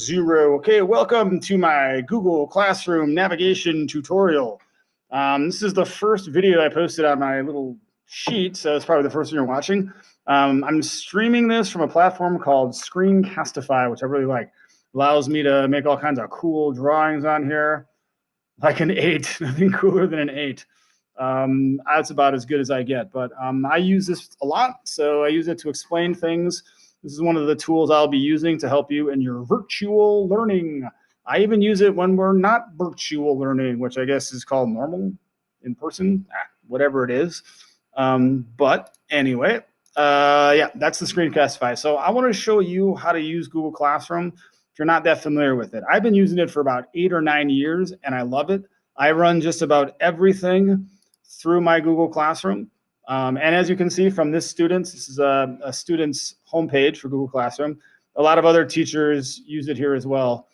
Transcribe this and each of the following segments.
0. Okay, welcome to my Google Classroom navigation tutorial. This is the first video I posted on my little sheet, so it's probably the first one you're watching. I'm streaming this from a platform called Screencastify, which I really like. Allows me to make all kinds of cool drawings on here, like an 8, nothing cooler than an 8. That's about as good as I get, but I use this a lot, so I use it to explain things. This is one of the tools I'll be using to help you in your virtual learning. I even use it when we're not virtual learning, which I guess is called normal, in person, whatever it is. But anyway, yeah, that's the Screencastify. So I want to show you how to use Google Classroom if you're not that familiar with it. I've been using it for about 8 or 9 years, and I love it. I run just about everything through my Google Classroom. And as you can see from this is a student's homepage for Google Classroom. A lot of other teachers use it here as well.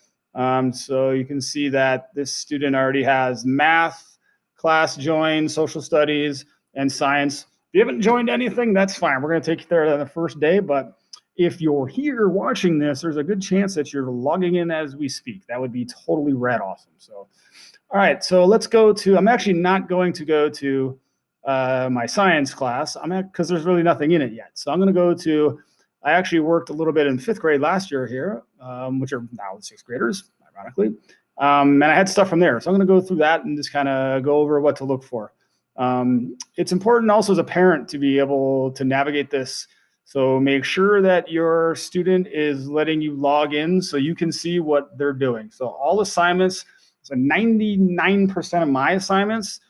So you can see that this student already has math class joined, social studies, and science. If you haven't joined anything, that's fine. We're going to take you there on the first day. But if you're here watching this, there's a good chance that you're logging in as we speak. That would be totally rad awesome. So, all right, so let's go to, I'm actually not going to go to my science class because there's really nothing in it yet. So I'm going to go to, I actually worked a little bit in 5th grade last year here, which are now 6th graders, ironically. And I had stuff from there. So I'm going to go through that and just kind of go over what to look for. It's important also as a parent to be able to navigate this. So make sure that your student is letting you log in so you can see what they're doing. So all assignments, so 99% of my assignments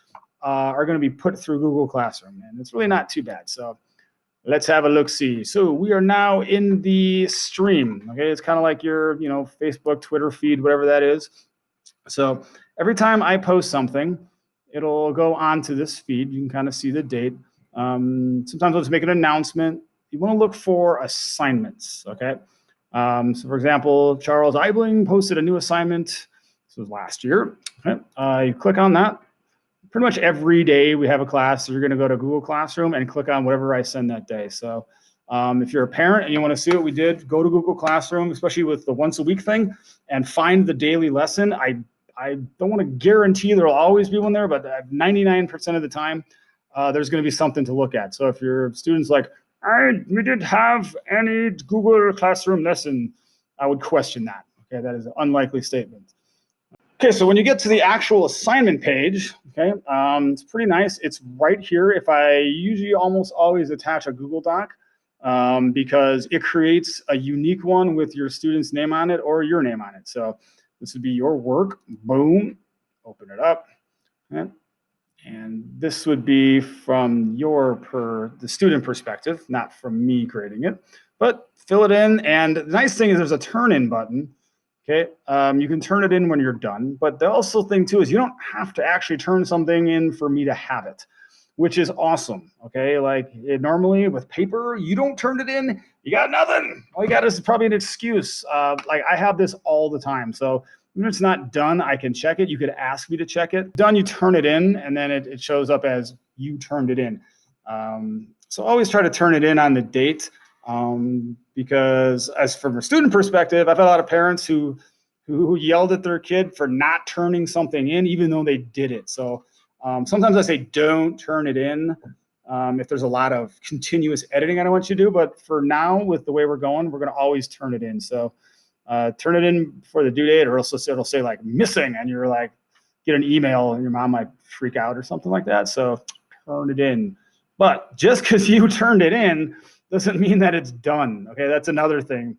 are going to be put through Google Classroom, and it's really not too bad. So let's have a look-see. So we are now in the stream. Okay, it's kind of like your, Facebook, Twitter feed, whatever that is. So every time I post something, it'll go onto this feed. You can kind of see the date. Sometimes I'll just make an announcement. You want to look for assignments. Okay. So for example, Charles I-Bling posted a new assignment. This was last year. Okay. You click on that. Pretty much every day we have a class, so you're going to go to Google Classroom and click on whatever I send that day. So if you're a parent and you want to see what we did, go to Google Classroom, especially with the once a week thing, and find the daily lesson. I don't want to guarantee there'll always be one there, but 99% of the time, there's going to be something to look at. So if your student's like, we didn't have any Google Classroom lesson, I would question that. Okay, that is an unlikely statement. Okay, so when you get to the actual assignment page, okay, it's pretty nice. It's right here. If I usually almost always attach a Google Doc because it creates a unique one with your student's name on it or your name on it. So this would be your work. Boom, open it up. Okay. And this would be from the student perspective, not from me creating it, but fill it in. And the nice thing is there's a turn in button. Okay, you can turn it in when you're done, but the also thing too is you don't have to actually turn something in for me to have it, which is awesome. Okay, like normally with paper, you don't turn it in, you got nothing. All you got is probably an excuse. Like I have this all the time, so when it's not done, I can check it. You could ask me to check it. Done, you turn it in, and then it shows up as you turned it in. So always try to turn it in on the date. Because as from a student perspective, I've had a lot of parents who yelled at their kid for not turning something in, even though they did it. So sometimes I say, don't turn it in. If there's a lot of continuous editing I don't want you to do, but for now, with the way we're going, we're going to always turn it in. So turn it in before the due date, or else it'll say like missing, and you're like, get an email and your mom might freak out or something like that. So turn it in. But just because you turned it in doesn't mean that it's done. Okay, that's another thing.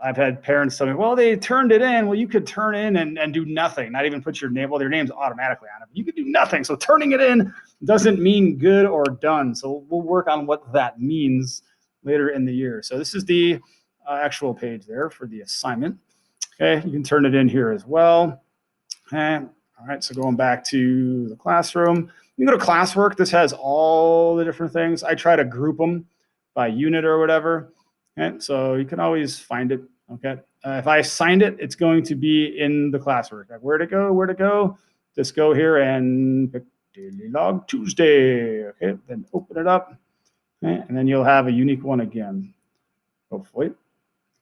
I've had parents tell me, well, they turned it in. Well, you could turn in and do nothing, not even put your name. Well, their name's automatically on it. You could do nothing. So turning it in doesn't mean good or done. So we'll work on what that means later in the year. So this is the actual page there for the assignment. Okay, you can turn it in here as well. Okay, all right, so going back to the classroom. You can go to classwork. This has all the different things. I try to group them by unit or whatever. Okay, so you can always find it. Okay, if I signed it, it's going to be in the classwork. Like where to go? Just go here and pick Daily Log Tuesday. Okay, then open it up. Okay, and then you'll have a unique one again, hopefully.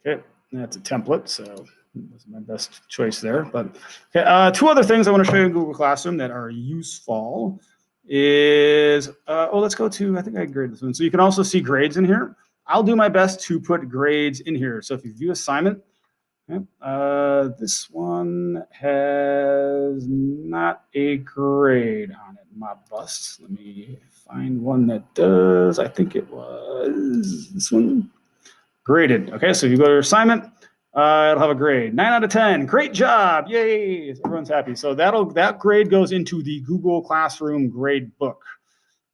Okay, that's a template, so wasn't my best choice there, but okay. Two other things I want to show you in Google Classroom that are useful is, let's go to, I think I graded this one. So you can also see grades in here. I'll do my best to put grades in here. So if you view assignment, this one has not a grade on it. My bust. Let me find one that does. I think it was this one. Graded. Okay, so you go to your assignment, it'll have a grade 9 out of 10. Great job! Yay! Everyone's happy. So that grade goes into the Google Classroom grade book.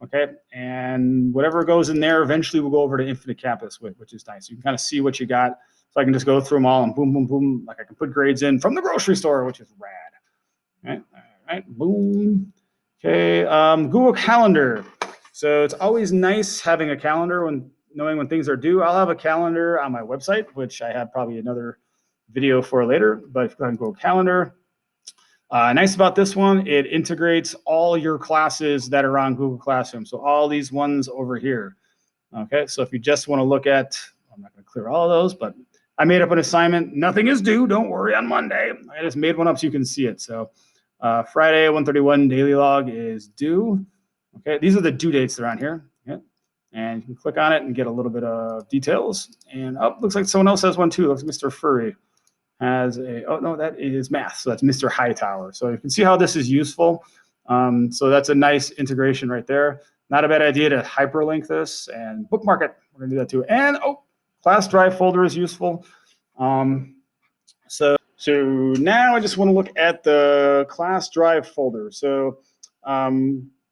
Okay, and whatever goes in there eventually will go over to Infinite Campus, which is nice. You can kind of see what you got. So I can just go through them all and boom, boom, boom. Like I can put grades in from the grocery store, which is rad. All right, boom. Okay, Google Calendar. So it's always nice having a calendar when knowing when things are due. I'll have a calendar on my website, which I have probably another video for later. But if you go ahead and Google Calendar, nice about this one, it integrates all your classes that are on Google Classroom. So all these ones over here. Okay, so if you just want to look at, I'm not going to clear all of those, but I made up an assignment. Nothing is due. Don't worry on Monday. I just made one up so you can see it. So Friday, 1:31 daily log is due. Okay, these are the due dates that are on here. Yeah. And you can click on it and get a little bit of details. And looks like someone else has one too. Looks like Mr. Furry has a, oh no, that is math. So that's Mr. Hightower. So you can see how this is useful. So that's a nice integration right there. Not a bad idea to hyperlink this and bookmark it. We're gonna do that too. And class drive folder is useful. So now I just want to look at the class drive folder. So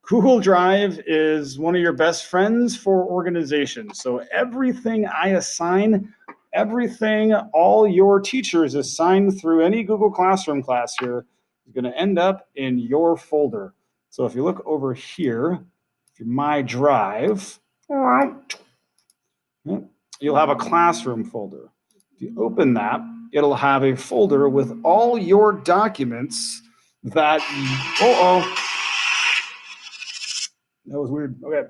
Google Drive is one of your best friends for organization. So everything I assign, everything all your teachers assign through any Google Classroom class here is going to end up in your folder. So if you look over here, My Drive, you'll have a classroom folder. If you open that, it'll have a folder with all your documents that, that was weird. Okay,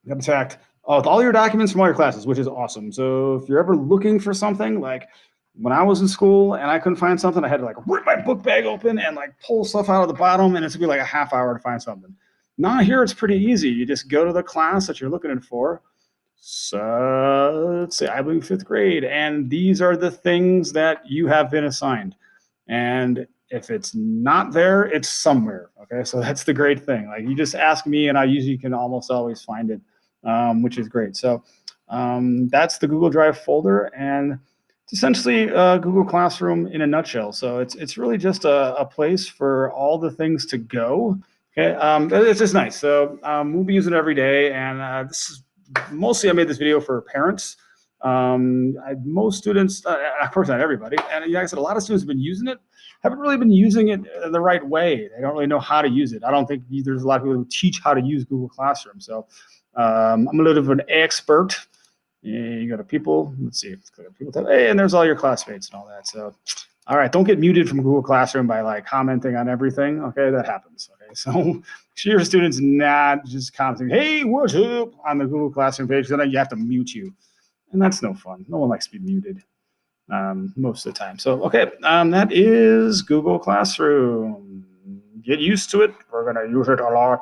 got attacked. With all your documents from all your classes, which is awesome. So if you're ever looking for something, like when I was in school and I couldn't find something, I had to like rip my book bag open and like pull stuff out of the bottom, and it's gonna be like a half hour to find something. Now here it's pretty easy. You just go to the class that you're looking for. So let's say I-Bling 5th grade, and these are the things that you have been assigned. And if it's not there, it's somewhere. Okay, so that's the great thing. Like you just ask me, and I usually can almost always find it, which is great. So that's the Google Drive folder, and it's essentially Google Classroom in a nutshell. So it's really just a place for all the things to go. Okay, it's just nice. So we'll be using it every day, and this is mostly I made this video for parents. Most students, of course not everybody, and like I said, a lot of students have been using it, haven't really been using it the right way. They don't really know how to use it. I don't think there's a lot of people who teach how to use Google Classroom. So I'm a little bit of an expert. You go to people, let's see, people tell, hey, and there's all your classmates and all that. So, all right, don't get muted from Google Classroom by like commenting on everything. Okay, that happens. Okay, so sure your students not just commenting, hey, what's up on the Google Classroom page, then you have to mute you. And that's no fun. No one likes to be muted most of the time. So, okay, that is Google Classroom. Get used to it. We're going to use it a lot.